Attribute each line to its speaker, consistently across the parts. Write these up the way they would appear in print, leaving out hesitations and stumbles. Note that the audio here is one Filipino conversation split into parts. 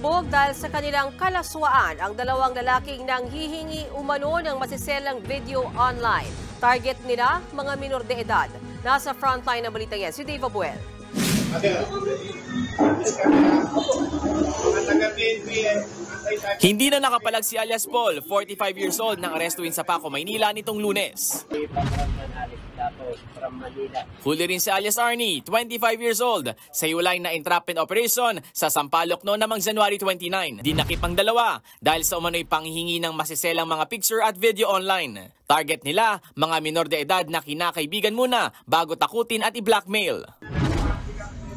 Speaker 1: Nalambog dahil sa kanilang kalaswaan ang dalawang lalaking nanghihingi umano ng masiselang video online. Target nila, mga minor de edad. Nasa frontline ng balita yan, si Dave Abuel.
Speaker 2: Hindi na nakapalag si alias Paul, 45 years old, nang arestuin sa Paco, Maynila nitong Lunes. Huli rin si alias Arnie, 25 years old, sa hiwalay na entrapment operation sa Sampaloc noon namang January 29. Dinakip ang dalawa dahil sa umano'y panghihingi ng masiselang mga picture at video online. Target nila, mga minor de edad na kinakaibigan muna bago takutin at i-blackmail.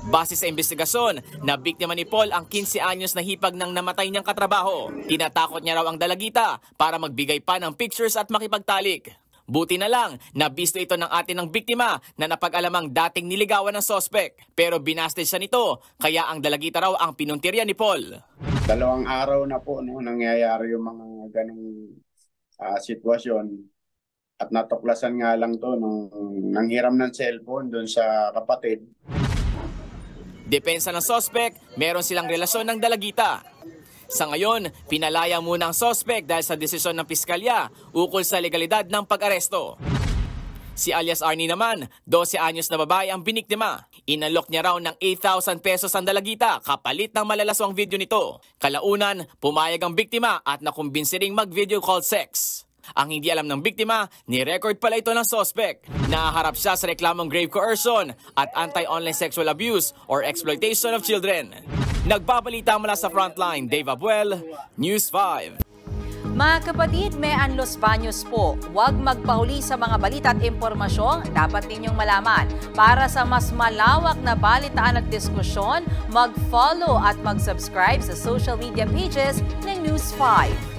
Speaker 2: Base sa investigasyon, na biktima ni Paul ang 15 anyos na hipag ng namatay niyang katrabaho. Tinatakot niya raw ang dalagita para magbigay pa ng pictures at makipagtalik. Buti na lang, nabisto ito ng ate ng biktima na napag-alamang dating niligawan ng sospek. Pero binasted siya nito, kaya ang dalagita raw ang pinuntirya ni Paul.
Speaker 3: 2 araw na po nangyayari yung mga ganong sitwasyon. At natuklasan nga lang to nung nanghiram ng cellphone doon sa kapatid.
Speaker 2: Depensa ng sospek, meron silang relasyon ng dalagita. Sa ngayon, pinalaya muna ang sospek dahil sa desisyon ng piskalya ukol sa legalidad ng pag-aresto. Si alias Arnie naman, 12 anyos na babae ang biniktima. Inalok niya raw ng 8,000 pesos ang dalagita kapalit ng malalaswang video nito. Kalaunan, pumayag ang biktima at nakumbinsi ring mag-video call sex. Ang hindi alam ng biktima, ni-record pala ito ng sospek. Nahaharap siya sa reklamong grave coercion at anti-online sexual abuse or exploitation of children. Nagbabalita mula sa Frontline, Dave Abuel, News 5.
Speaker 4: Mga kapatid, may Los Baños po. Huwag magpahuli sa mga balita at impormasyong dapat ninyong malaman. Para sa mas malawak na balitaan at diskusyon, mag-follow at mag-subscribe sa social media pages ng News 5.